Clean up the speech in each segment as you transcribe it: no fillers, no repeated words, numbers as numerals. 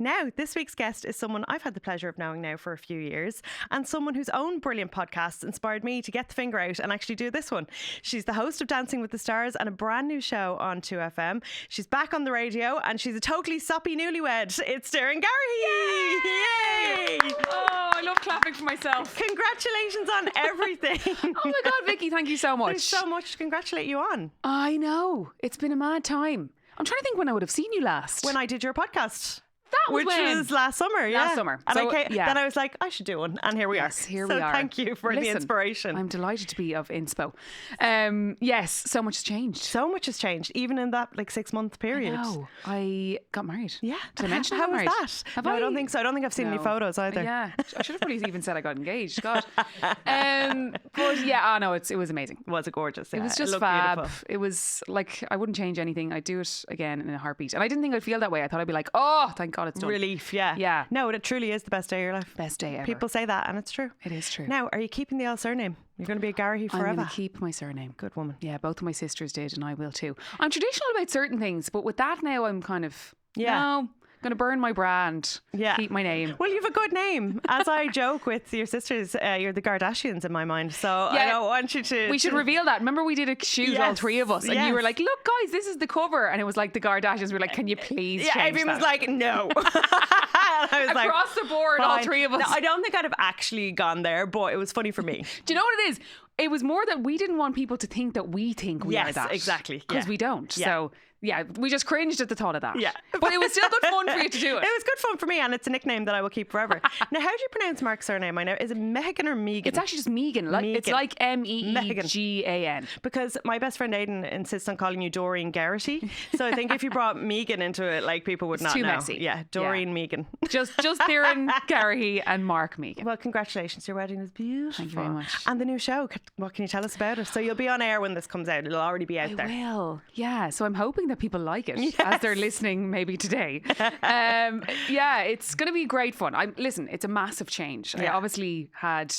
Now, this week's guest is someone I've had the pleasure of knowing now for a few years, and someone whose own brilliant podcasts inspired me to get the finger out and actually do this one. She's the host of Dancing with the Stars and a brand new show on 2FM. She's back on the radio and she's a totally soppy newlywed. It's Doireann Garrihy! Yay! Oh, I love clapping for myself. Congratulations on everything. Oh my God, Vicki, thank you so much. There's so much to congratulate you on. I know. It's been a mad time. I'm trying to think when I would have seen you last. When I did your podcast. Which was last summer, yeah. Last summer. And So, then I was like, I should do one. And here we are. Here so we are. Thank you for the inspiration. I'm delighted to be of inspo. Yes, so much has changed. So much has changed, even in that 6-month period. No, I got married. Yeah. Did I mention How I got was married? that? Have No, I don't think so. I don't think I've seen any photos either. Yeah. I should have probably even said I got engaged. God. But yeah, no, it was amazing. Was it gorgeous? Yeah. It was just fab. Beautiful. It was like, I wouldn't change anything. I'd do it again in a heartbeat. And I didn't think I'd feel that way. I thought I'd be like, oh, thank God it's done. Relief, yeah. Yeah. No, it truly is the best day of your life. Best day ever. People say that and it's true. It is true. Now, are you keeping the old surname? You're going to be a Garrihy forever. I'm going to keep my surname. Good woman. Yeah, both of my sisters did and I will too. I'm traditional about certain things, but with that now I'm kind of, no, going to burn my brand. Yeah. Keep my name. Well, you have a good name. As I joke with your sisters, you're the Kardashians in my mind. So I don't want you to... We should reveal that. Remember we did a shoot, all three of us, and you were like, look guys, this is the cover. And it was like the Kardashians. We were like, can you please change everyone was like, no. I was across the board, fine. all three of us. No, I don't think I'd have actually gone there, but it was funny for me. Do you know what it is? It was more that we didn't want people to think that we think we are that. Yes, exactly. Because we don't. Yeah. So, yeah, we just cringed at the thought of that. Yeah. But it was still good fun for you to do it. It was good fun for me, and it's a nickname that I will keep forever. Now, how do you pronounce Mark's surname? I know. Is it Megan or Megan? It's actually just Megan. It's like Meegan. Because my best friend Aidan insists on calling you Doireann Garrihy. So I think if you brought Megan into it, people would not too know. messy. Yeah, Doireann Megan. Just Doireann Garrihy and Mark Megan. Well, congratulations. Your wedding is beautiful. Thank you very much. And the new show, what can you tell us about it? So you'll be on air when this comes out. It'll already be out there. I will. Yeah. So I'm hoping that people like it as they're listening maybe today. Yeah, it's going to be great fun. Listen, it's a massive change. I obviously had...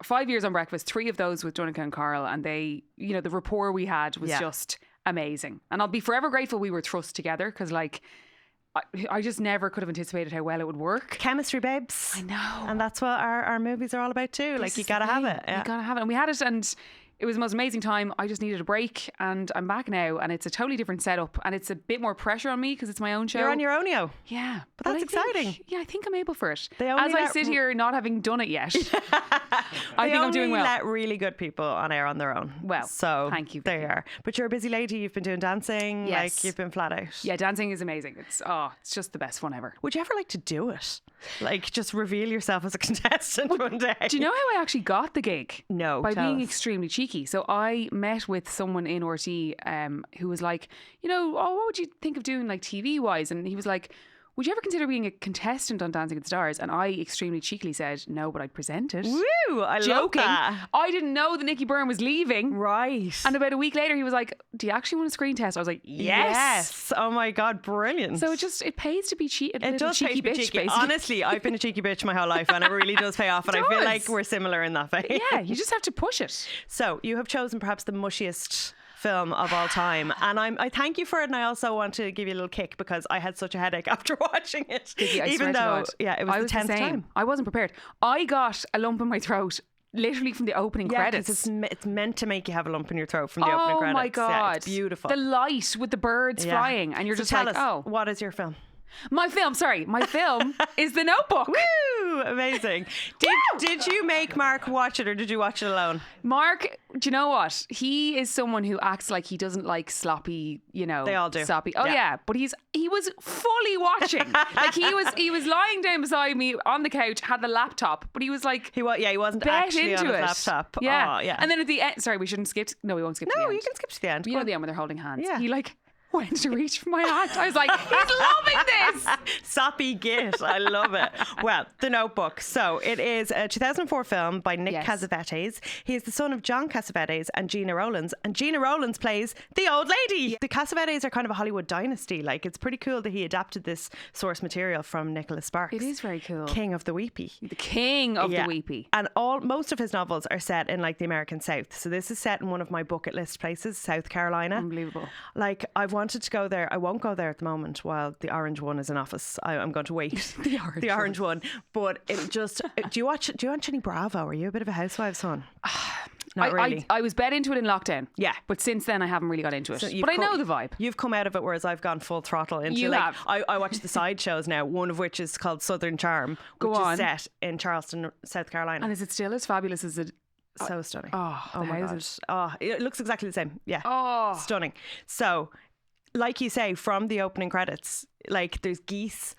5 years on Breakfast, 3 of those with Doireann and Carl, and they, the rapport we had was just amazing. And I'll be forever grateful we were thrust together because, I just never could have anticipated how well it would work. Chemistry, babes. I know. And that's what our movies are all about too. You got to have it. Yeah. You got to have it. And we had it, and it was the most amazing time. I just needed a break, and I'm back now, and it's a totally different setup, and it's a bit more pressure on me because it's my own show. You're on your own-io. Yeah. But that's exciting. I think I'm able for it. As I sit here not having done it yet, I think I'm doing well. They only let really good people on air on their own. Well, so thank you. There you are. But you're a busy lady. You've been doing dancing. Yes. You've been flat out. Yeah, dancing is amazing. It's just the best fun ever. Would you ever like to do it? Just reveal yourself as a contestant one day. Do you know how I actually got the gig? No. By being extremely cheeky. So I met with someone in RT who was like, what would you think of doing TV wise? And he was like, would you ever consider being a contestant on Dancing with the Stars? And I extremely cheekily said, no, but I'd present it. Woo! I love that. I didn't know that Nicky Byrne was leaving. Right. And about a week later, he was like, do you actually want a screen test? I was like, yes. Oh my God, brilliant. So it pays to be cheeky. It does pay to be cheeky. Basically. Honestly, I've been a cheeky bitch my whole life, and it really does pay off. And I feel like we're similar in that way. Yeah, you just have to push it. So you have chosen perhaps the mushiest film of all time, and I thank you for it, and I also want to give you a little kick because I had such a headache after watching it. Even though it was the 10th time. I wasn't prepared. I got a lump in my throat literally from the opening credits. It's meant to make you have a lump in your throat from the opening credits. Oh my God. Yeah, it's beautiful. The light with the birds flying, and you're just tell like, us, what is your film? My film is The Notebook. Woo! Amazing. Did you make Mark watch it, or did you watch it alone? Mark, do you know what? He is someone who acts like he doesn't like sloppy, They all do. Sloppy. Oh yeah, but he was fully watching. He was lying down beside me on the couch, had the laptop, but he was like he wasn't actually into on his it. laptop. Yeah. Oh, yeah. And then at the end, sorry, we shouldn't skip. No, we won't skip to the end. No, you can skip to the end. You know the end when they're holding hands. Yeah. He went to reach for my hand. I was like, he's loving this. Soppy git. I love it. Well, The Notebook. So it is a 2004 film by Nick Cassavetes. He is the son of John Cassavetes and Gina Rowlands. And Gina Rowlands plays the old lady. The Cassavetes are kind of a Hollywood dynasty. It's pretty cool that he adapted this source material from Nicholas Sparks. It is very cool. King of the Weepy. The king of the Weepy. And most of his novels are set in the American South. So this is set in one of my bucket list places, South Carolina. Unbelievable. I've wanted wanted to go there. I won't go there at the moment while the orange one is in office. I'm going to wait. the orange one. But it just, do you watch any Bravo? Are you a bit of a Housewives fan? Not really. I was bed into it in lockdown. Yeah. But since then I haven't really got into it. But I know the vibe. You've come out of it, whereas I've gone full throttle into You have. I watch the side shows now, one of which is called Southern Charm, which is set in Charleston, South Carolina. And is it still as fabulous as it? So stunning. Oh my God. houses. Oh, it looks exactly the same. Yeah. Oh. Stunning. So, like you say, from the opening credits, like there's geese,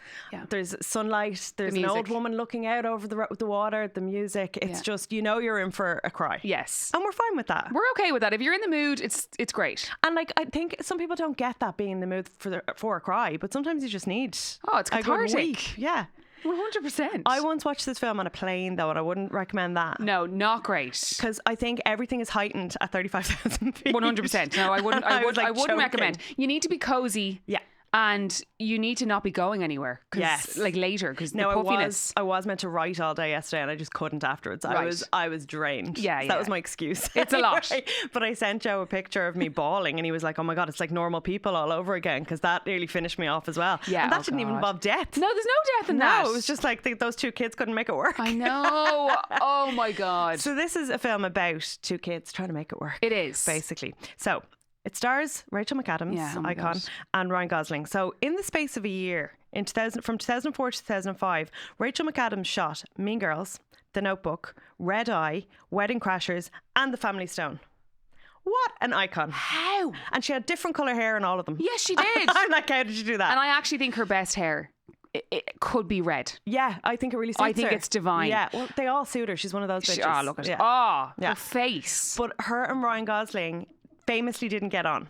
there's sunlight, there's an old woman looking out over the water, the music. It's just, you're in for a cry. Yes. And we're fine with that. We're okay with that. If you're in the mood, it's great. And like, I think some people don't get that, being in the mood for a cry, but sometimes you just need it's cathartic. a good week. Yeah. 100%. I once watched this film on a plane though, and I wouldn't recommend that. No, not great. Because I think everything is heightened at 35,000 feet. 100%. No, I wouldn't. I wouldn't choking. recommend. You need to be cozy. Yeah. And you need to not be going anywhere. Yes. Like later, because the No, puffiness. I was meant to write all day yesterday, and I just couldn't afterwards. Right. I was drained. Yeah, So that was my excuse. It's a lot. But I sent Joe a picture of me bawling, and he was like, "Oh my God, it's like normal people all over again," because that nearly finished me off as well. Yeah, and that didn't even involve death. No, there's no death in that. No, it was just like those two kids couldn't make it work. I know. Oh my God. So this is a film about two kids trying to make it work. It is. Basically. So it stars Rachel McAdams, icon, God. and Ryan Gosling. So in the space of a year, from 2004 to 2005, Rachel McAdams shot Mean Girls, The Notebook, Red Eye, Wedding Crashers, and The Family Stone. What an icon. How? And she had different colour hair in all of them. Yes, she did. I'm like, how did you do that? And I actually think her best hair, it could be red. Yeah, I think it really suits I think her. it's divine. Yeah, well, they all suit her. She's one of those bitches. Look at it. her face. But her and Ryan Gosling famously didn't get on,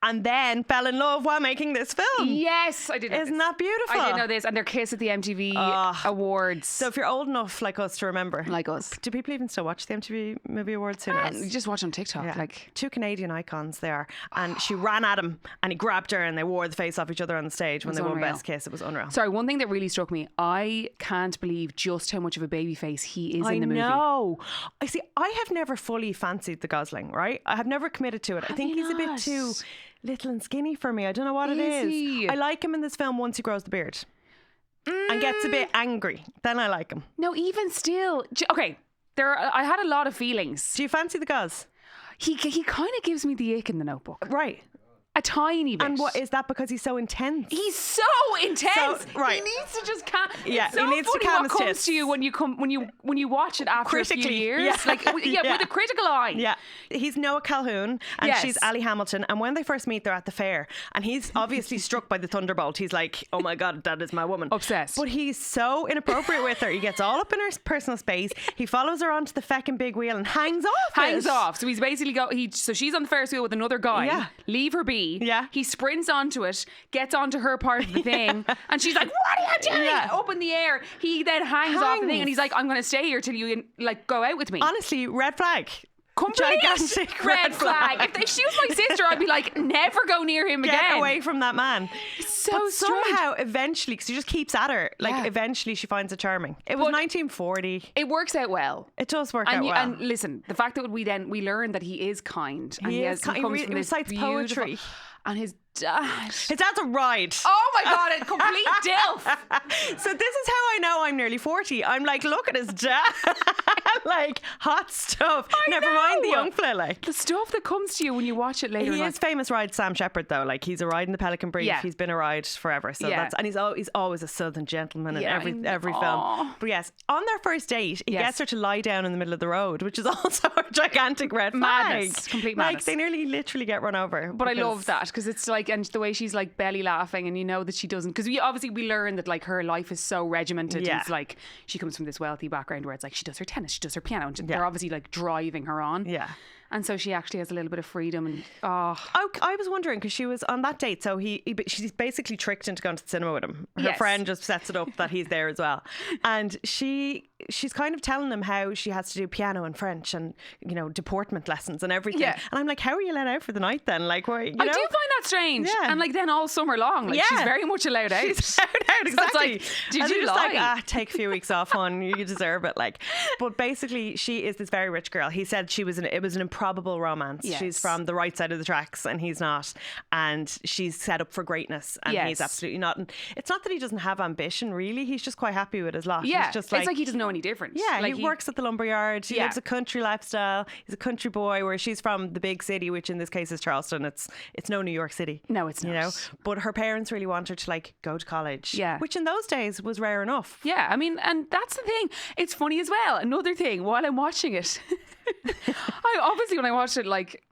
and then fell in love while making this film. Yes, I did know Isn't this. that beautiful? I did know this. And their kiss at the MTV Awards. So if you're old enough like us to remember. Like us. Do people even still watch the MTV Movie Awards? Who knows? You just watch on TikTok. Yeah. Like two Canadian icons they are. And she ran at him and he grabbed her and they wore the face off each other on the stage when they won unreal. Best Kiss. It was unreal. Sorry, one thing that really struck me, I can't believe just how much of a baby face he is in the movie. I know. I see, I have never fully fancied the Gosling, right? I have never committed to it. I think he's a bit too little and skinny for me. I don't know what it is. He? I like him in this film once he grows the beard and gets a bit angry. Then I like him. No, even still. Okay, I had a lot of feelings. Do you fancy the Gos? He kind of gives me the ick in The Notebook. Right. A tiny bit. And what is that, because he's so intense? He's so intense. Right. He needs to just calm. Yeah, it's so he needs to funny calm what his comes tits. to you when you watch it after a few Critically, years. yeah. Like with a critical eye. Yeah. He's Noah Calhoun and Yes. she's Ali Hamilton. And when they first meet, they're at the fair. And he's obviously struck by the thunderbolt. He's like, oh my God, that is my woman. Obsessed. But he's so inappropriate with her. He gets all up in her personal space. He follows her onto the feckin' big wheel and hangs off. So he's basically so she's on the Ferris wheel with another guy. Yeah. Leave her be. Yeah. He sprints onto it, gets onto her part of the thing, and she's like, "What are you doing?" Yeah. Up in the air. He then hangs off the thing, and he's like, "I'm going to stay here till you like go out with me." Honestly, red flag. Complete Gigantic red flag. If she was my sister, I'd be like, never go near him again. Get away from that man. So but strange. somehow, eventually, because he just keeps at her, like eventually she finds it charming. It was 1940. It works out well. It does work out well. And listen, the fact that we learn that he is kind. And He is kind. comes He from this recites beautiful- poetry. And his dad. His dad's a ride. Oh my God, a complete dilf. So this is how I know I'm nearly 40. I'm like, look at his dad. Like, hot stuff. Never mind the young fella. Like, The stuff that comes to you when you watch it later. he in is life. famous ride Sam Shepard though. Like, he's a ride in the Pelican Brief. Yeah. He's been a ride forever. So Yeah. and he's always a southern gentleman in Yeah, every film. But yes, on their first date, he gets her to lie down in the middle of the road, which is also a gigantic red flag. Madness. Complete madness. Like, they nearly literally get run over. But I love that because it's like, and the way she's like belly laughing, and you know that she doesn't, because we learn that like her life is so regimented. Yeah. It's like she comes from this wealthy background where it's like she does her tennis, she does her piano, and they're obviously like driving her on. Yeah. And so she actually has a little bit of freedom. And I was wondering, because she was on that date, so she's basically tricked into going to the cinema with him. Her Yes. friend just sets it up that he's there as well, and she's kind of telling him how she has to do piano and French and deportment lessons and everything. Yeah. And I'm like, how are you let out for the night then? Like, why? I do find that strange. Yeah. And like then all summer long, like she's very much allowed out. She's allowed out, exactly. So it's like, did and you just lie? like, take a few weeks off, hon. You deserve it. Like, but basically, she is this very rich girl. He said it was an impromptu improbable romance. Yes. She's from the right side of the tracks and he's not. And she's set up for greatness and he's absolutely not. And it's not that he doesn't have ambition, really. He's just quite happy with his lot. Yeah, he's just it's like he doesn't know any different. Yeah, like he works at the lumberyard. He lives a country lifestyle. He's a country boy, where she's from the big city, which in this case is Charleston. It's no New York City. No, it's not. You know, but her parents really want her to like go to college. Yeah, which in those days was rare enough. Yeah, I mean, and that's the thing. It's funny as well. Another thing, while I'm watching it, I obviously when I watched it like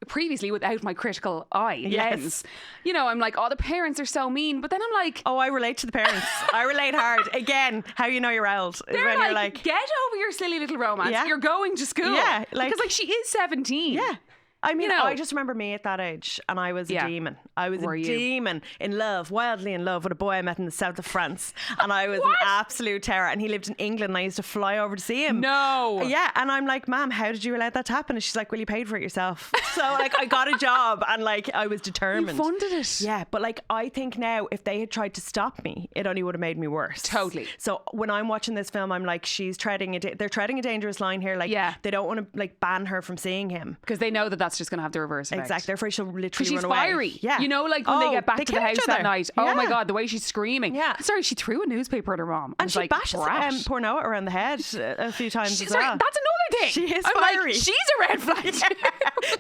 previously without my critical eye lens, you know, I'm like, oh, the parents are so mean. But then I'm like, oh, I relate to the parents. I relate hard. Again, how you know you're old is when you're like, get over your silly little romance. Yeah. You're going to school. Yeah, because like she is 17. Yeah. I mean, you know, I just remember me at that age and I was a demon. I was demon in love, wildly in love with a boy I met in the south of France. And I was an absolute terror. And he lived in England and I used to fly over to see him. No. Yeah. And I'm like, ma'am, how did you allow that to happen? And she's like, well, you paid for it yourself. So like I got a job and like I was determined. You funded it. Yeah. But like I think now if they had tried to stop me, it only would have made me worse. Totally. So when I'm watching this film, I'm like, they're treading a dangerous line here. Like they don't want to like ban her from seeing him. Because they know that that's just going to have the reverse effect. Exactly. They're afraid she'll literally she's run away. Fiery. Yeah. You know, like when they get back to the house that night. Oh my God, the way she's screaming. Yeah. Sorry, she threw a newspaper at her mom. And she like, bashes poor Noah around the head a few times as well. Sorry, that's another thing. She is I'm fiery. Like, she's a red flag.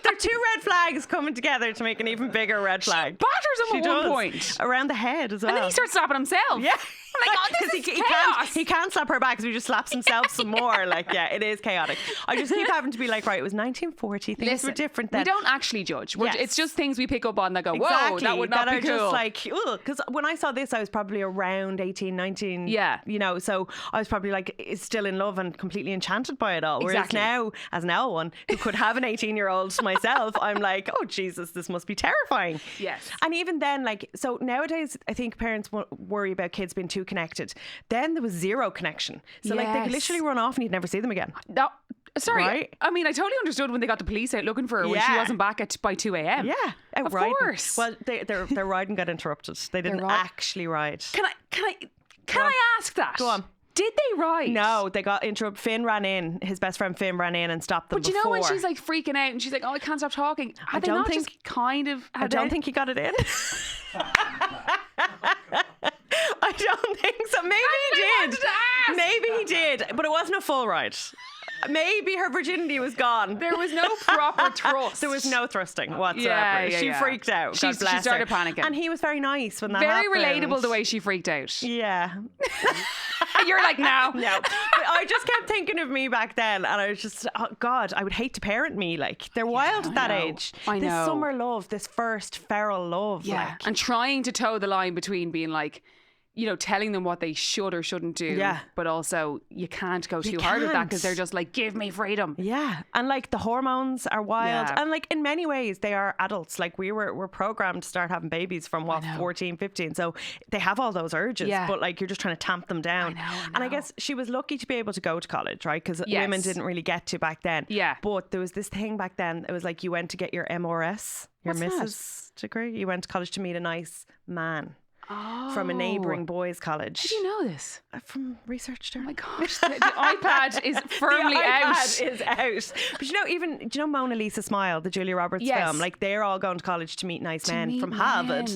There are two red flags coming together to make an even bigger red flag. She batters him at one point. Around the head as well. And then he starts slapping himself. Yeah. I'm like, oh, this is chaos. He can't slap her back because he just slaps himself some more. Like, yeah, it is chaotic. I just keep having to be like, right, it was 1940. Things were different then. We don't actually judge. It's just things we pick up on that go, whoa, that would not be cool. Just like, because when I saw this, I was probably around 18, 19. Yeah. You know, so I was probably like still in love and completely enchanted by it all. Whereas now, as an L1 who could have an 18-year-old myself, I'm like, oh, Jesus, this must be terrifying. Yes. And even then, like, so nowadays, I think parents worry about kids being too connected. Then there was zero connection. So like they could literally run off and you'd never see them again. Sorry. Right? I mean, I totally understood when they got the police out looking for her when she wasn't back by 2 a.m. Yeah. Of course. Well, their riding got interrupted. They didn't actually ride. Can I ask that? Go on. Did they ride? No, they got interrupted. Finn ran in. His best friend Finn ran in and stopped them. But you know when she's like freaking out and she's like, oh, I can't stop talking. I don't think he got it in. I don't think so. Maybe he did. Maybe he did. But it wasn't a full ride. Maybe her virginity was gone. There was no proper thrust. There was no thrusting whatsoever. She freaked out. She started panicking. And he was very nice when that happened. Very relatable the way she freaked out. Yeah. You're like, no. But I just kept thinking of me back then and I was just, oh God, I would hate to parent me. Like, they're wild at that age. I know. This summer love, this first feral love. Yeah. Like. And trying to toe the line between being like, you know, telling them what they should or shouldn't do. Yeah. But also, you can't go too hard with that because they're just like, give me freedom. Yeah. And like the hormones are wild. And like in many ways, they are adults. Like we're programmed to start having babies from 14, 15. So they have all those urges. Yeah. But like you're just trying to tamp them down. I know. And I guess she was lucky to be able to go to college, right? Because women didn't really get to back then. Yeah. But there was this thing back then. It was like you went to get your MRS, your Mrs. degree. You went to college to meet a nice man. From a neighbouring boys' college. Did you know this? From research. Oh my gosh, the iPad is firmly out. The iPad is out. But you know, do you know Mona Lisa Smile, the Julia Roberts film? Like they're all going to college to meet nice men from Harvard.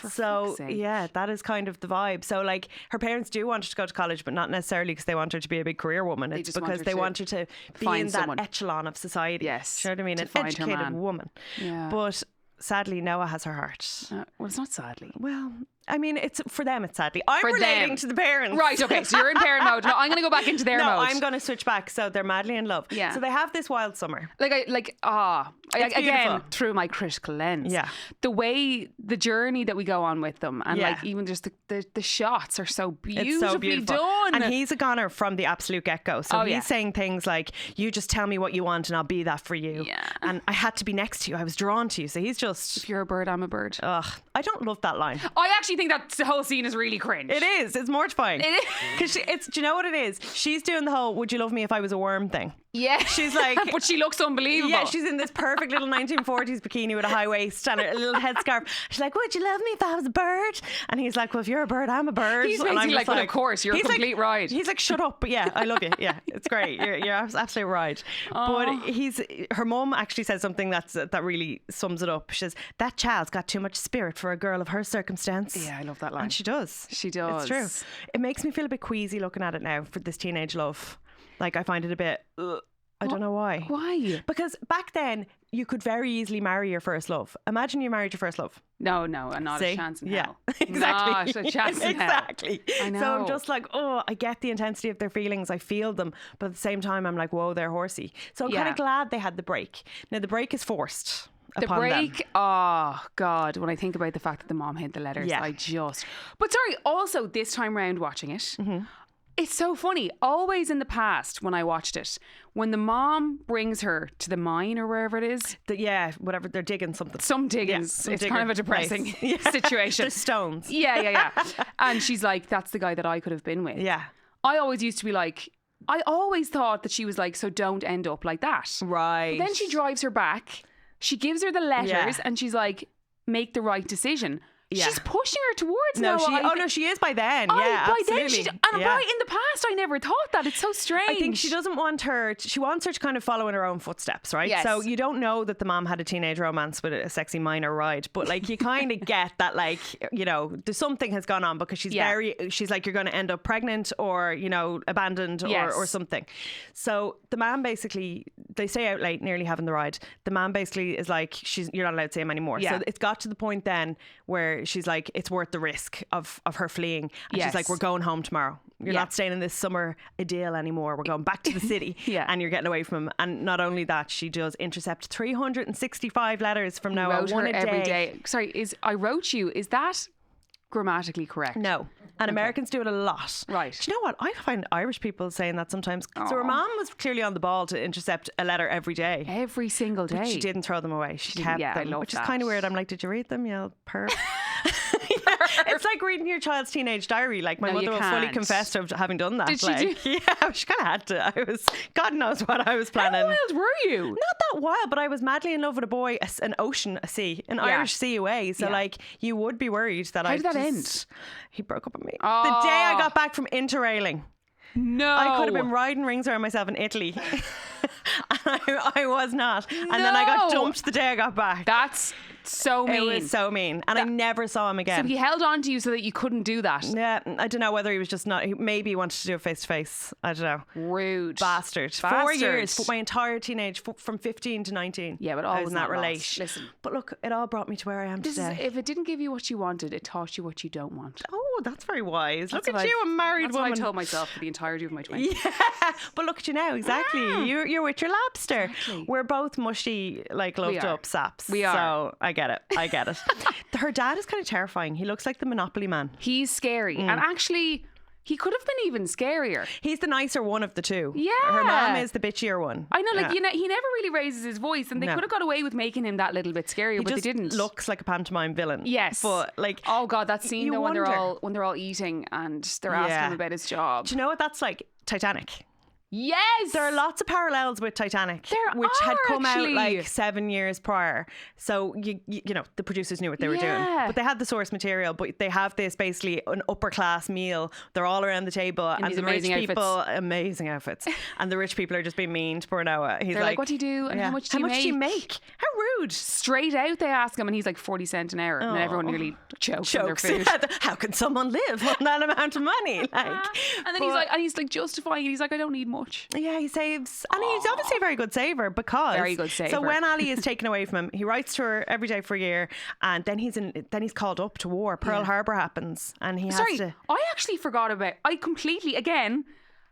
So yeah, that is kind of the vibe. So like her parents do want her to go to college, but not necessarily because they want her to be a big career woman. It's because they want her to be in that echelon of society. Yes. Do you know what I mean? An educated woman. Yeah. But sadly, Noah has her heart. Well, it's not sadly. Well, I mean, it's for them. It's sadly. I'm relating to the parents. Right. Okay. So you're in parent mode. No, I'm going to go back into their mode. No, I'm going to switch back. So they're madly in love. Yeah. So they have this wild summer. Again, through my critical lens. Yeah. The way the journey that we go on with them, and like even just the shots are so beautifully done. And he's a goner from the absolute get go. So he's saying things like, "You just tell me what you want, and I'll be that for you." Yeah. And I had to be next to you. I was drawn to you. So he's just, if you're a bird, I'm a bird. Ugh, I don't love that line. I actually think that the whole scene is really cringe. It is. It's mortifying. It is. Because do you know what it is? She's doing the whole "would you love me if I was a worm" thing. Yeah. She's like, but she looks unbelievable. yeah, she's in this perfect little 1940s bikini with a high waist and a little headscarf. She's like, would you love me if I was a bird? And he's like, well, if you're a bird, I'm a bird. He's and I'm basically just like, well, of course, you're a complete ride. He's like, shut up. But yeah, I love you. Yeah, it's great. You're absolutely right. But her mum actually says something that really sums it up. She says, that child's got too much spirit for a girl of her circumstance. Yeah, I love that line. And she does. She does. It's true. It makes me feel a bit queasy looking at it now for this teenage love. Like, I find it a bit... I don't know why. Why? Because back then, you could very easily marry your first love. Imagine you married your first love. No, not a chance in hell. Exactly. Not a chance in hell. Exactly. I know. So I'm just like, oh, I get the intensity of their feelings. I feel them. But at the same time, I'm like, whoa, they're horsey. So I'm kind of glad they had the break. Now, the break is forced. The break, them. oh God, when I think about the fact that the mom hid the letters, Yeah. But sorry, also this time round watching it, it's so funny. Always in the past when I watched it, when the mom brings her to the mine or wherever it is. Whatever, they're digging something. Some diggings. Yeah, it's kind of a depressing situation. There's stones. Yeah. And she's like, that's the guy that I could have been with. Yeah. I always used to be like, I always thought that she was like, so don't end up like that. Right. But then she drives her back. She gives her the letters and she's like, make the right decision. Yeah. She's pushing her towards she is by then. Yeah, by absolutely. then in the past, I never thought that. It's so strange. I think she doesn't want her. She wants her to kind of follow in her own footsteps, right? Yes. So you don't know that the mom had a teenage romance with a sexy minor ride, but like you kind of get that, like, you know, there's something has gone on because she's she's like, you're going to end up pregnant or, you know, abandoned or something. So the man basically, they stay out late, nearly having the ride. The man basically is like, you're not allowed to see him anymore. Yeah. So it's got to the point then where she's like, it's worth the risk of her fleeing. And she's like, we're going home tomorrow. You're not staying in this summer idyll anymore. We're going back to the city and you're getting away from him. And not only that, she does intercept 365 letters from now on, one a every day. day. Sorry, I wrote you. Is that grammatically correct? No. And Americans do it a lot. Right. Do you know what? I find Irish people saying that sometimes. So her mom was clearly on the ball to intercept a letter every day. Every single day. But she didn't throw them away. She kept them. I love which that. is kind of weird. I'm like, did you read them? You perv. It's like reading your child's teenage diary. Like my mother fully confessed of having done that. Did she do? Yeah, she kind of had to. God knows what I was planning. How wild were you? Not that wild, but I was madly in love with a boy, an Irish sea away. So like, you would be worried that How did that end? He broke up with me. The day I got back from interrailing. No. I could have been riding rings around myself in Italy. I was not. And then I got dumped the day I got back. That's so mean. It was so mean. And I never saw him again. So he held on to you so that you couldn't do that. Yeah, I don't know whether he was just not. Maybe he wanted to do it face to face. I don't know. Rude. Bastard. 4 years. But my entire teenage, from 15 to 19. Yeah, but all I was in that relation. Listen. But look, it all brought me to where I am today. If it didn't give you what you wanted, it taught you what you don't want. Oh, that's very wise. Look at you, a married woman. That's what I told myself for the entirety of my 20s. Yeah, but look at you now. Exactly. You're with your lobster. Exactly. We're both mushy, like loved up saps. We are. So I get it. Her dad is kind of terrifying. He looks like the Monopoly man. He's scary. And actually, he could have been even scarier. He's the nicer one of the two. Yeah. Her mom is the bitchier one. I know, like, he never really raises his voice, and they could have got away with making him that little bit scarier, but they didn't. Looks like a pantomime villain. Yes. But like, oh God, that scene though when they're all eating and they're asking him about his job. Do you know what that's like? Titanic. Yes, there are lots of parallels with Titanic, which had come out like 7 years prior. So you know the producers knew what they were doing, but they had the source material. But they have this basically an upper class meal. They're all around the table, and the rich people, amazing outfits, and the rich people are just being mean to poor Noah. They're like, "What do you do? And how much do you make? How rude!" Straight out, they ask him, and he's like 40 cents an hour, and then everyone nearly chokes on their food. How can someone live on that amount of money? Like, and then he's like justifying it. He's like, I don't need much. Yeah, he saves, and he's obviously a very good saver because very good saver. So when Ali is taken away from him, he writes to her every day for a year, and then he's called up to war. Pearl Harbor happens, and he has to. I actually forgot about. I completely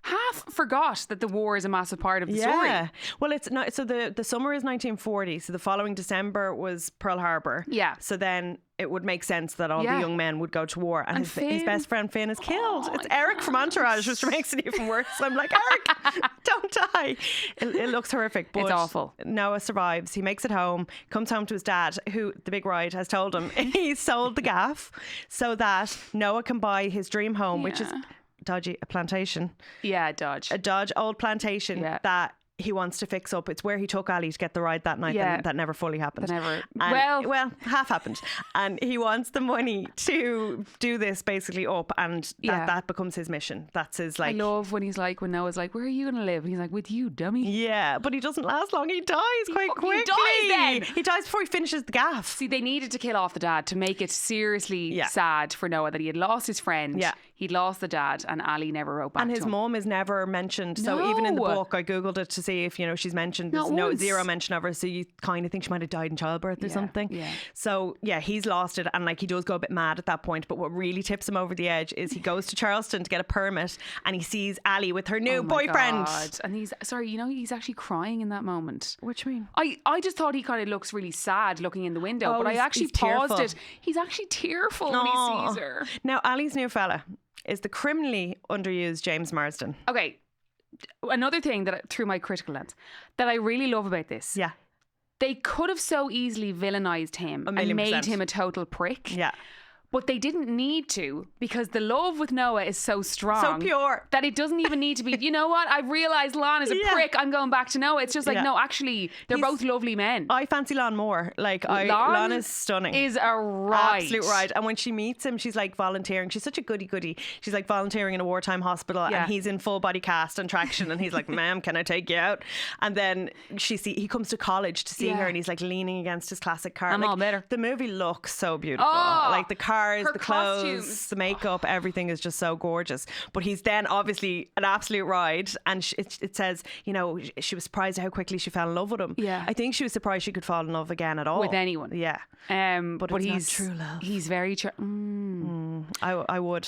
half forgot that the war is a massive part of the story. Yeah. Well, it's not. So the summer is 1940. So the following December was Pearl Harbor. Yeah. So then it would make sense that all the young men would go to war, and his best friend Finn is killed. It's Eric from Entourage, which makes it even worse. I'm like, Eric, don't die. It looks horrific, but it's awful. Noah survives. He makes it home, comes home to his dad, who the big ride has told him he sold the gaff so that Noah can buy his dream home, which is a plantation. Yeah, Dodge. A Dodge old plantation that he wants to fix up. It's where he took Ali to get the ride that night that never fully happened. Well, half happened. And he wants the money to do this basically up, and that becomes his mission. That's his like. I love when when Noah's like, where are you going to live? And he's like, with you, dummy. Yeah, but he doesn't last long. He dies quite quickly. He dies then. He dies before he finishes the gaff. See, they needed to kill off the dad to make it seriously sad for Noah that he had lost his friend. Yeah. He'd lost the dad, and Ali never wrote back to him. And his mum is never mentioned. So even in the book, I googled it to see if she's mentioned. There's zero mention of her. So you kind of think she might have died in childbirth or something. Yeah. So he's lost it, and like he does go a bit mad at that point. But what really tips him over the edge is he goes to Charleston to get a permit, and he sees Ali with her new boyfriend. God. And he's he's actually crying in that moment. What do you mean? I just thought he kind of looks really sad looking in the window, but I actually paused it. He's actually tearful when he sees her. Now Ali's new fella is the criminally underused James Marsden. Okay, another thing that through my critical lens that I really love about this. Yeah. They could have so easily villainized him and made him a total prick. Yeah. But they didn't need to, because the love with Noah is so strong. So pure. That it doesn't even need to be, you know what? I've realised Lon is a prick. I'm going back to Noah. It's just like, no, actually, they're both lovely men. I fancy Lon more. Like, Lon is stunning. Is a ride. Absolute ride. And when she meets him, she's like volunteering. She's such a goody. She's like volunteering in a wartime hospital, and he's in full body cast and traction, and he's like, ma'am, can I take you out? And then he comes to college to see her, and he's like leaning against his classic car. I'm all better. The movie looks so beautiful. Like the cars, the clothes, the makeup, everything is just so gorgeous. But he's then obviously an absolute ride, and it says, she was surprised at how quickly she fell in love with him. Yeah, I think she was surprised she could fall in love again at all with anyone. Yeah, but he's not true love. He's very I would.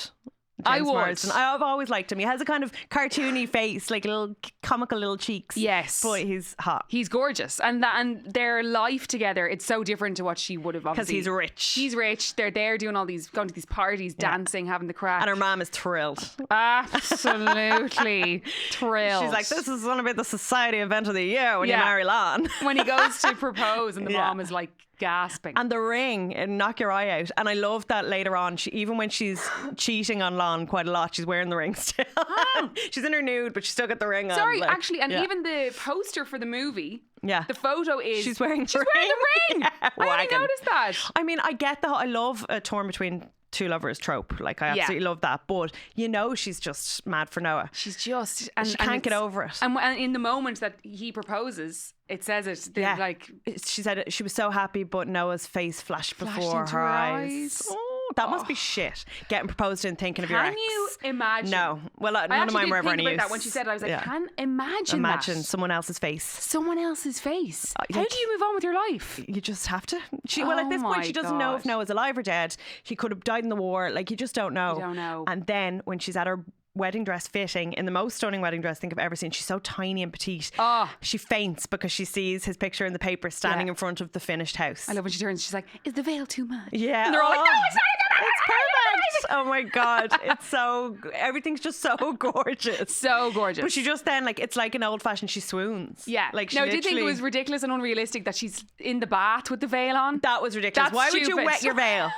Marsden. I've always liked him. He has a kind of cartoony face, like little comical little cheeks. Yes, but he's hot. He's gorgeous, and their life together, it's so different to what she would have. Because he's rich. He's rich. They're there doing going to these parties, dancing, having the crack, and her mom is thrilled. Absolutely thrilled. She's like, "This is going to be the society event of the year when you marry Lon." When he goes to propose, and the mom is like gasping. And the ring, and knock your eye out. And I love that later on, even when she's cheating on Lon quite a lot, she's wearing the ring still. She's in her nude, but she's still got the ring on. Sorry, actually, and even the poster for the movie, the photo is she's wearing the ring. I didn't notice that. I mean, I get I love a torn between two lovers trope. Like, I absolutely love that. But she's just mad for Noah. She's just she can't get over it. And in the moment that he proposes, it says it. Like, she said she was so happy, but Noah's face flashed before her eyes. Oh, that must be shit. Getting proposed and thinking of your ex. Can you imagine? No. Well, none of mine were ever any use. That when she said it, I was like, can imagine that. Someone else's face. Someone else's face. How do you move on with your life? You just have to. At this point, she doesn't know if Noah's alive or dead. He could have died in the war. Like, you just don't know. You don't know. And then when she's at her wedding dress fitting, in the most stunning wedding dress I think I've ever seen, she's so tiny and petite. She faints because she sees his picture in the paper standing in front of the finished house. I love when she turns, she's like, is the veil too much? Yeah. And they're all like, no, it's not. It's perfect. Oh my God. Everything's just so gorgeous. So gorgeous. But she just then, it's like an old fashioned, she swoons. Yeah. Like, I did think it was ridiculous and unrealistic that she's in the bath with the veil on. That was ridiculous. Why would you wet your veil?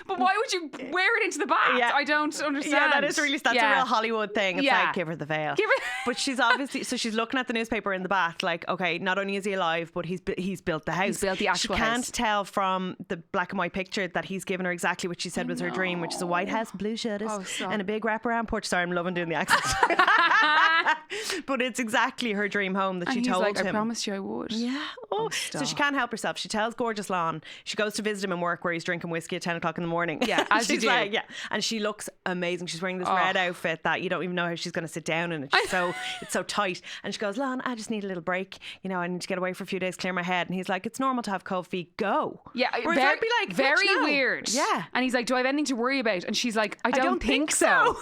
But why would you wear it into the bath? Yeah. I don't understand. Yeah, that's a real Hollywood thing. It's like, give her the veil. But she's obviously, so she's looking at the newspaper in the bath, like, okay, not only is he alive, but he's built the house. He's built the actual house. She can't house. tell from the black and white picture that he's given her exactly what she said was her dream, which is a white house, blue shutters, and a big wraparound porch. Sorry, I'm loving doing the accents. But it's exactly her dream home that she told him. I promised you I would. Yeah. So she can't help herself. She tells gorgeous Lon. She goes to visit him in work where he's drinking whiskey at 10 o'clock in the morning. Yeah, as you do. And she looks amazing. She's wearing this red outfit that you don't even know how she's going to sit down in it. It's so tight. And she goes, Lon, I just need a little break. I need to get away for a few days, clear my head. And he's like, it's normal to have cold feet. Go. Yeah. Whereas I'd be like, very weird. Yeah. And he's like, do I have anything to worry about? And she's like, I don't think so.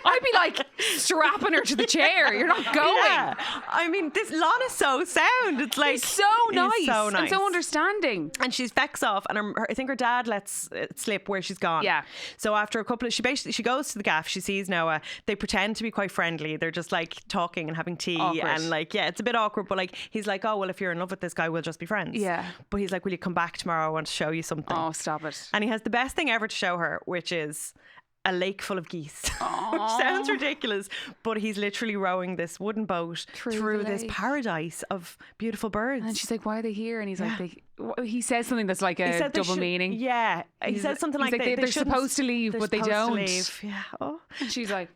I'd be like strapping her to the chair. You're not going. Yeah. I mean, this Lon is so sound. It's like, he's so nice and so understanding. And she's vexed off, and I think her dad lets it slip where she's gone. Yeah. So after a couple of, she goes to the gaff. She sees Noah. They pretend to be quite friendly. They're just like talking and having tea, and it's a bit awkward. But he's like, oh well, if you're in love with this guy, we'll just be friends. Yeah. But he's like, will you come back tomorrow? I want to show you something. Oh, stop it. And he has the best thing ever to show her, which is a lake full of geese. Which sounds ridiculous, but he's literally rowing this wooden boat through this paradise of beautiful birds. And she's like, why are they here? And he's like, he says something that's like a double meaning. Yeah. He says something like they're supposed to leave, but they don't. Leave. Yeah. Oh. And she's like,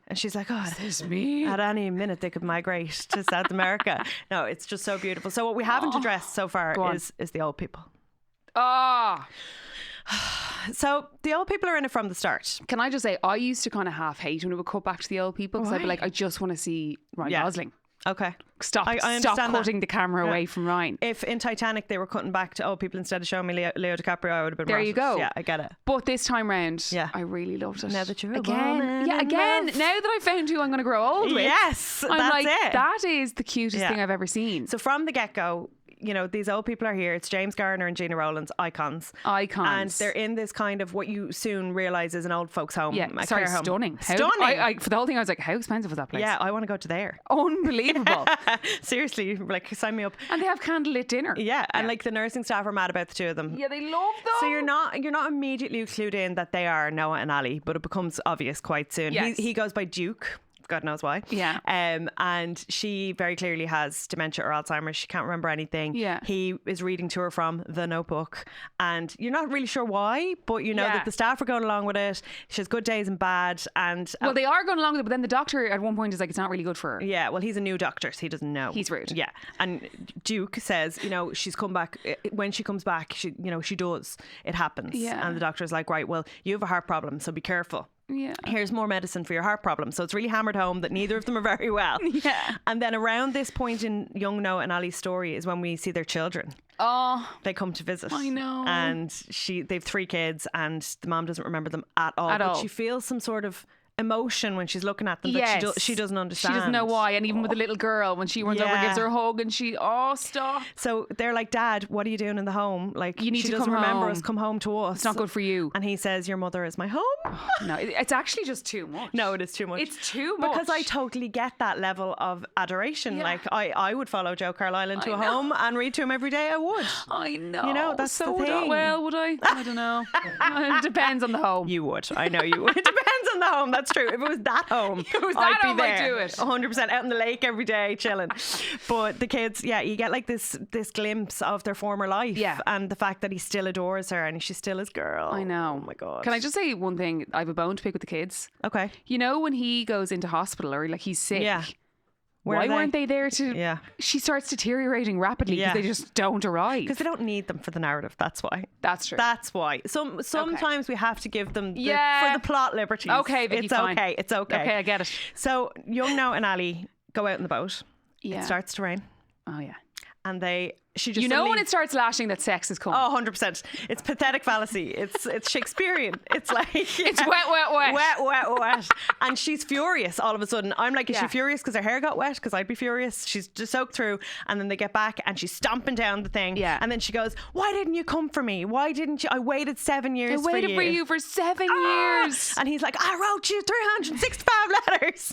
oh, this is me. At any minute they could migrate to South America. No, it's just so beautiful. So what we haven't addressed so far is the old people. So the old people are in it from the start. Can I just say, I used to kind of half hate when it would cut back to the old people, because I'd be like, I just want to see Ryan Gosling. Okay. Stop cutting the camera away from Ryan. If in Titanic they were cutting back to old people instead of showing me Leo DiCaprio, I would have been there rattled. You go. Yeah, I get it. But this time round, I really loved it. Now that you're again, woman now that I found who I'm going to grow old with, yes, I'm that's like, it. That is the cutest thing I've ever seen. So from the get-go, you know, these old people are here. It's James Garner and Gina Rowlands, icons. And they're in this kind of what you soon realise is an old folks' home. Yeah, sorry, care home. Stunning. Stunning. For the whole thing, I was like, how expensive was that place? Yeah, I want to go to there. Unbelievable. Seriously, like, sign me up. And they have candlelit dinner. Yeah, and like the nursing staff are mad about the two of them. Yeah, they love them. So you're not immediately clued in that they are Noah and Ali, but it becomes obvious quite soon. Yes. He goes by Duke. God knows why. Yeah. And she very clearly has dementia or Alzheimer's. She can't remember anything. Yeah. He is reading to her from The Notebook, and you're not really sure why, but you know that the staff are going along with it. She has good days and bad, and well, they are going along with it. But then the doctor at one point is like, it's not really good for her. Yeah. Well, he's a new doctor, so he doesn't know. He's rude. Yeah. And Duke says, you know, she's come back. When she comes back, she does. It happens. Yeah. And the doctor's like, right, well, you have a heart problem, so be careful. Yeah. Here's more medicine for your heart problem. So it's really hammered home that neither of them are very well. Yeah. And then around this point in young Noah and Ali's story is when we see their children. Oh, they come to visit. I know. And they've 3 kids, and the mom doesn't remember them at all. But she feels some sort of emotion when she's looking at them that she doesn't understand. She doesn't know why. And even with the little girl, when she runs over and gives her a hug, and stop. So they're like, Dad, what are you doing in the home? Like, you need she to doesn't come remember home. us. Come home to us. It's not good for you. And he says, your mother is my home. No, it's actually just too much. No, it is too much. It's too much. Because I totally get that level of adoration. Yeah. Like, I would follow Joe Carlisle into a home and read to him every day. I would. I know. You know, that's so the thing. Well, would I? I don't know. It depends on the home. You would. I know you would. It depends on the home. That's true. If it was that home, I'd be there. I'd do it. 100% out in the lake every day, chilling. But the kids, you get like this glimpse of their former life. Yeah. And the fact that he still adores her and she's still his girl. I know. Oh my God. Can I just say one thing? I have a bone to pick with the kids. Okay. You know, when he goes into hospital or like he's sick. Yeah. Why weren't they there to... Yeah. She starts deteriorating rapidly because they just don't arrive. Because they don't need them for the narrative. That's why. That's true. That's why. Sometimes we have to give them for the plot liberties. Okay, Vicki, it's fine. okay. It's okay. Okay, I get it. So young Noah and Ali go out in the boat. Yeah. It starts to rain. Oh, yeah. And she just when it starts lashing that sex is coming. Oh, 100%. It's pathetic fallacy. It's Shakespearean. It's like it's wet. Wet. And she's furious all of a sudden. I'm like, is she furious because her hair got wet? Because I'd be furious. She's just soaked through. And then they get back and she's stomping down the thing. Yeah. And then she goes, why didn't you come for me? Why didn't you? I waited 7 years for you. I waited for you for 7 years. And he's like, I wrote you 365 letters.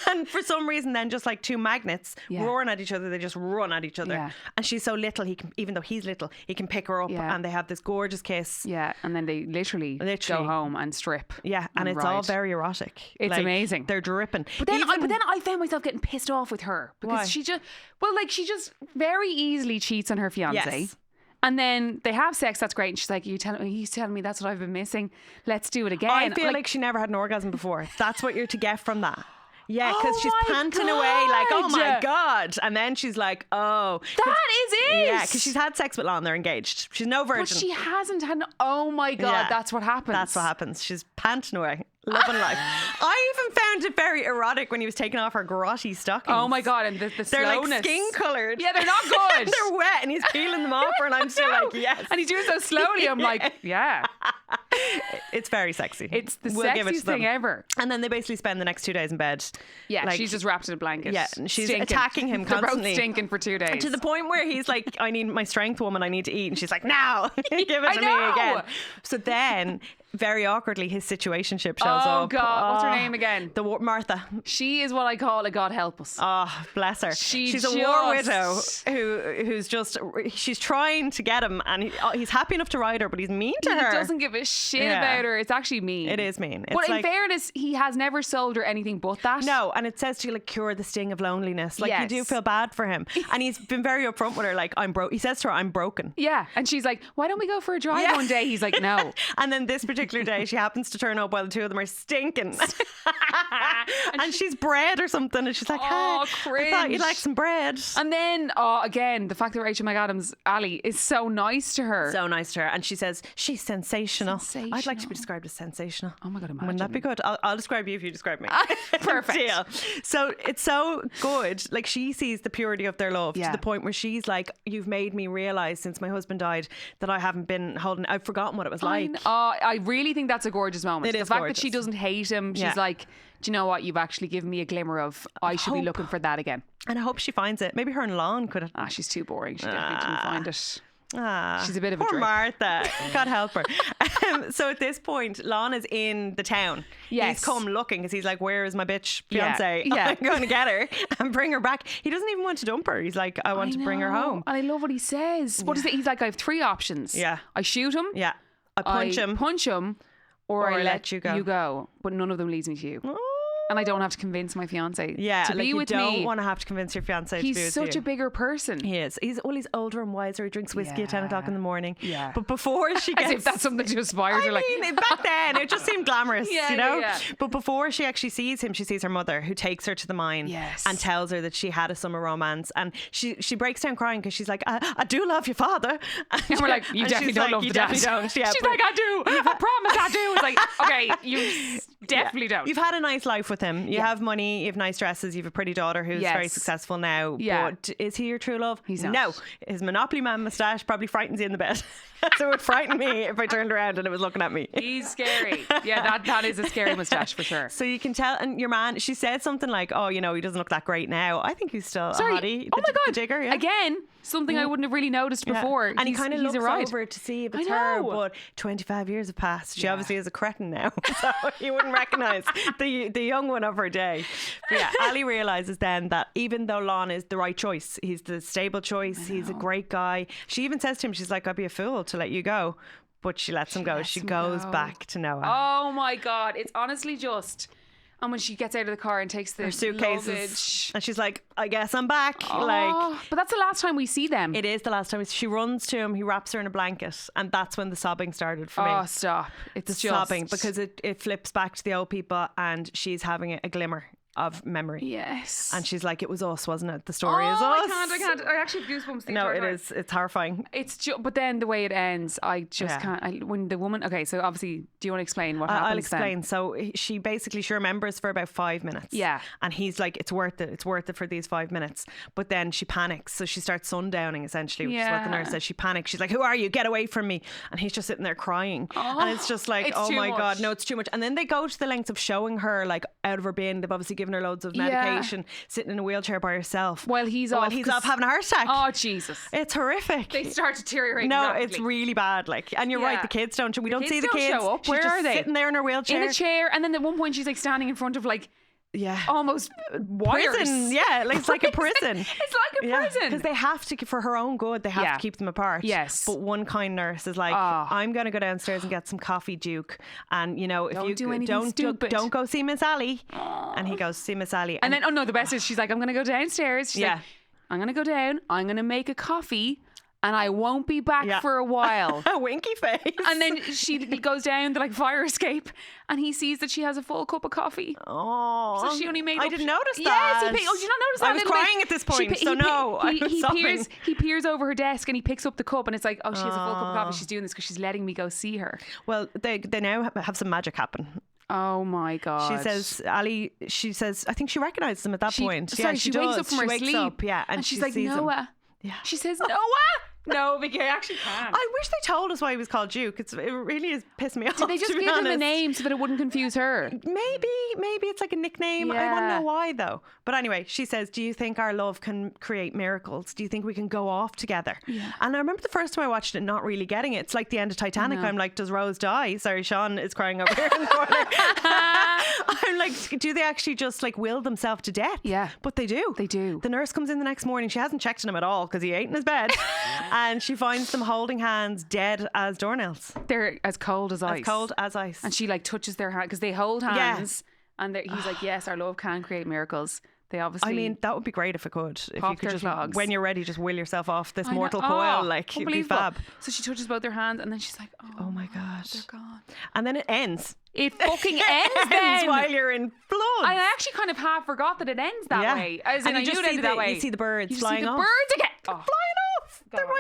And for some reason then just like 2 magnets roaring at each other, they just run at each other. Yeah. And she's so little, even though he's little, he can pick her up and they have this gorgeous kiss. Yeah, and then they literally go home and strip. Yeah, and it's all very erotic. It's amazing. They're dripping. But then I found myself getting pissed off with her because she just very easily cheats on her fiancé. Yes. And then they have sex, that's great. And she's like, he's telling me that's what I've been missing. Let's do it again. I feel like she never had an orgasm before. That's what you're to get from that. Yeah, because she's panting away like, oh my God. And then she's like, oh. That is it. Yeah, because she's had sex with Lon. They're engaged. She's no virgin. But she hasn't had oh my God, that's what happens. That's what happens. She's panting away. Loving life. I even found it very erotic when he was taking off her grotty stockings. Oh my God, and the they're slowness. Like skin coloured. Yeah, they're not good. They're wet and he's peeling them off her and I'm still like, yes. And he's doing so slowly. I'm like, yeah. It's very sexy. It's the sexiest thing ever. And then they basically spend the next 2 days in bed. Yeah, like, she's just wrapped in a blanket. Yeah, and she's attacking him constantly. They're both stinking for 2 days. And to the point where he's like, I need my strength, woman, I need to eat. And she's like, no, give it to me again. So then very awkwardly, his situationship shows Oh up. God, what's her name again? Martha. She is what I call a God help us. Oh, bless her. She's a war widow who's just, she's trying to get him, and he's happy enough to ride her, but he's mean to her. He doesn't give a shit about her. It's actually mean. It is mean. But in fairness, he has never sold her anything but that. No, and it says to like cure the sting of loneliness. Like you do feel bad for him, and he's been very upfront with her. Like, I'm broke. He says to her, "I'm broken." Yeah, and she's like, "Why don't we go for a drive one day?" He's like, "No." And then this particular day, she happens to turn up while the two of them are stinking, and she's bread or something, and she's like, "Oh, cringe! I thought you'd like some bread." And then, again, the fact that Rachel McAdams, Ali, is so nice to her. So nice to her, and she says she's sensational. I'd like to be described as sensational. Oh my God, imagine. Wouldn't that be good? I'll describe you if you describe me. Perfect. Deal. So it's so good. Like, she sees the purity of their love to the point where she's like, "You've made me realise since my husband died that I haven't been I've forgotten what it was like." I really think that's a gorgeous moment. It the is fact gorgeous. that she doesn't hate him. She's like, "Do you know what? You've actually given me a glimmer of I should be looking for that again." And I hope she finds it. Maybe her and Lon could. She's too boring. She definitely didn't find it. She's a bit of a poor drip. Martha. God help her. So at this point, Lon is in the town. Yes. He's come looking because he's like, "Where is my bitch fiance? Yeah. I'm going to get her and bring her back." He doesn't even want to dump her. He's like, "I want to bring her home." And I love what he says. What is it? He's like, "I have 3 options. Yeah. I shoot him. Yeah. I punch him. Or I let you go. But none of them leads me to you. And I don't have to convince my fiance to be with me. You don't want to have to convince your fiance to be with you. He's such a bigger person. He is. He's older and wiser. He drinks whiskey at 10 o'clock in the morning. Yeah. But before she gets... As if that's something to aspire to. I mean, back then, it just seemed glamorous, Yeah, you know? yeah. But before she actually sees him, she sees her mother, who takes her to the mine and tells her that she had a summer romance. And she breaks down crying because she's like, I do love your father. And we're like, you definitely don't love the dad. Don't. Yeah, she's like, I do. I promise I do. It's like, okay, you definitely don't. You've had a nice life with him. You have money, you have nice dresses, you have a pretty daughter who's very successful now. Yeah. But is he your true love? He's not. No. His Monopoly Man moustache probably frightens you in the bed. So it would frighten me if I turned around and it was looking at me. He's scary. Yeah, that is a scary moustache for sure. So you can tell, and your man, she said something like, "Oh, you know, he doesn't look that great now." I think he's still a hottie. Oh my God. The digger, yeah. Again, something I wouldn't have really noticed before. And he kind of looks over to see if it's her, but 25 years have passed. She obviously is a cretin now, so he wouldn't recognise the young one of her day. But yeah, Ali realises then that even though Lon is the right choice, he's the stable choice, he's a great guy. She even says to him, she's like, "I'd be a fool to let you go." But she lets him go. She goes back to Noah. Oh my God. It's honestly just... And when she gets out of the car and takes her suitcases, luggage, and she's like, "I guess I'm back." But that's the last time we see them. It is the last time. She runs to him. He wraps her in a blanket, and that's when the sobbing started for me. Oh, stop! It's the sobbing, because it flips back to the old people, and she's having a glimmer of memory. Yes. And she's like, "It was us, wasn't it? The story is us." I can't. I actually have goosebumps. No, it is. It's horrifying. It's but then the way it ends, I just can't. When the woman, okay, so obviously, do you want to explain what happens? I'll explain. Then? So she remembers for about 5 minutes. Yeah. And he's like, "It's worth it. It's worth it for these 5 minutes." But then she panics. So she starts sundowning, essentially, which is what the nurse says. She panics. She's like, "Who are you? Get away from me." And he's just sitting there crying. And it's just like, oh my God, no, it's too much. And then they go to the lengths of showing her like out of her bin. They've obviously given her loads of medication. Sitting in a wheelchair by herself while he's off having a heart attack. Oh Jesus, it's horrific. They start deteriorating. No, rapidly. It's really bad. Like, and you're right, the kids don't. We don't see the kids. Show up. She's Where just are they? sitting there in her wheelchair, in a chair, and then at one point she's like standing in front of like almost wires. Prison. Yeah, like it's like a prison. It's like a prison because they have to, for her own good, they have to keep them apart. Yes, but one kind nurse is like, "I'm going to go downstairs and get some coffee, Duke, and you know, if don't you do anything stupid, don't go see Miss Ali." And he goes, "See Miss Ali," and then the best is she's like, "I'm going to go downstairs." She's like, "I'm going to go down. I'm going to make a coffee." And I won't be back for a while. A winky face. And then she goes down the fire escape, and he sees that she has a full cup of coffee. Oh, so she only made. I didn't notice that. Yes, did you not notice that? I was crying at this point, He peers over her desk and he picks up the cup, and it's like, oh, she has a full cup of coffee. She's doing this because she's letting me go see her. Well, they now have some magic happen. Oh my God. She says, I think she recognises him at that point. Sorry, she wakes up from her sleep. And she's like, Noah. Yeah. She says, Noah, No, Vicki, I actually can. I wish they told us why he was called Duke. It really is pissing me off. Did they just to be give him a honest. name so that it wouldn't confuse her? Maybe it's like a nickname. I want to know why though. But anyway, she says, do you think our love can create miracles? Do you think we can go off together? Yeah. And I remember the first time I watched it not really getting it. It's like the end of Titanic. I'm like, does Rose die? Sorry, Sean is crying over here in the corner. I'm like, do they actually just like will themselves to death? Yeah. But they do. They do. The nurse comes in the next morning. She hasn't checked on him at all because he ate in his bed. And she finds them holding hands, dead as doornails. They're as cold as ice. As cold as ice. And she like touches their hand because they hold hands. And he's like, yes, our love can create miracles. They obviously. I mean, that would be great if it could. If pop you could their just, clogs. when you're ready, just will yourself off this I know. mortal coil. Oh, Like, it'd be unbelievable. fab. So she touches both their hands and then she's like, Oh my God. they're gone. And then it ends. It fucking ends then. while you're in floods. I actually kind of half forgot that it ends that way. As in, and I you knew just it see ended that way. You see the birds You just flying see the off. birds again. Flying off. They're God.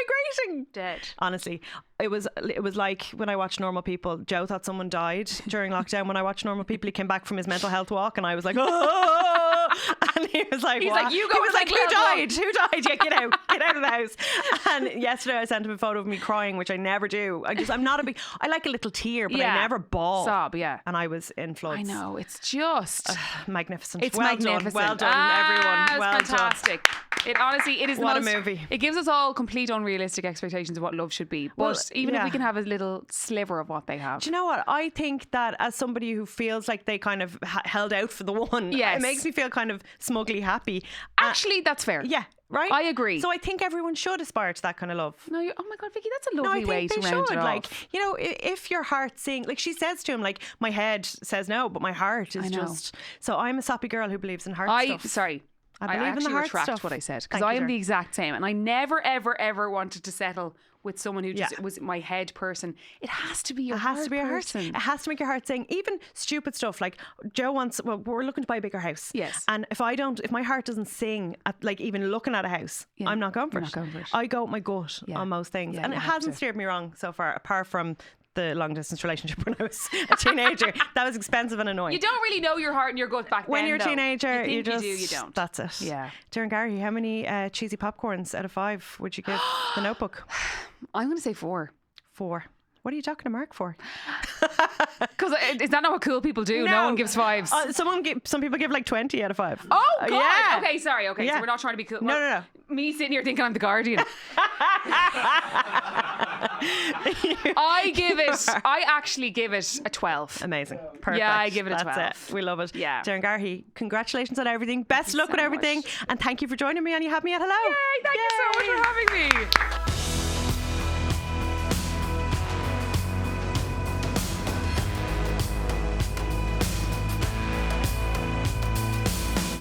migrating. Dead. Honestly, it was like when I watched Normal People. Joe thought someone died during lockdown. When I watched Normal People, he came back from his mental health walk, and I was like, oh! And he was like, He's what? like, you go He was with like, my who mental died? Who died? Yeah, get out of the house. And yesterday I sent him a photo of me crying, which I never do. I'm not a big. I like a little tear, but I never bawl. Sob, yeah. And I was in floods. I know, it's just Magnificent. it's well magnificent. Done. Well done, everyone. Well it's fantastic. It honestly, it is What the a most, movie. It gives us all complete unrealistic expectations of what love should be. But Well, even if yeah. we can have a little sliver of what they have. Do you know what? I think that as somebody who feels like they kind of held out for the one, Yes. it makes me feel kind of smugly happy. Actually, that's fair. Yeah, right? I agree. So I think everyone should aspire to that kind of love. No, oh my God, Vicki, that's a No, lovely I think way they to round should. it Like, off. you know, if your heart's saying, like she says to him, like, my head says no, but my heart is I know. just. So I'm a soppy girl who believes in heart stuff. Sorry. I I believe in the actually heart retract stuff. what I said because Thank I you, am dear. the exact same, and I never, ever, ever wanted to settle with someone who just Yeah. was my head person. It has to be your It has heart to be a heart. person. It has to make your heart sing. Even stupid stuff like Joe wants. Well, we're looking to buy a bigger house. Yes. And if my heart doesn't sing at like even looking at a house, Yeah, I'm not going for you're it. not going for it. I go with my gut Yeah. on most things, Yeah, and you it have hasn't to. steered me wrong so far, apart from the long distance relationship when I was a teenager. That was expensive and annoying. You don't really know your heart and your gut back when then, you're a though. teenager, you, you think just you do, you don't. That's it. Yeah. Doireann Garrihy, how many cheesy popcorns out of 5 would you give The Notebook? I'm going to say 4. 4. What are you talking to Mark for? Because is that not what cool people do? No one gives 5s. Some people give like 20 out of 5. Oh God! yeah. Okay, sorry. Okay, Yeah. so we're not trying to be cool. No. Me sitting here thinking I'm the Guardian. I actually give it a 12. Amazing. Perfect. Yeah, I give it a 12. That's it. We love it. Yeah. Doireann Garrihy, congratulations on everything. Best luck so with everything. much. And thank you for joining me on You Had Me at Hello. Yay, thank you so much for having me.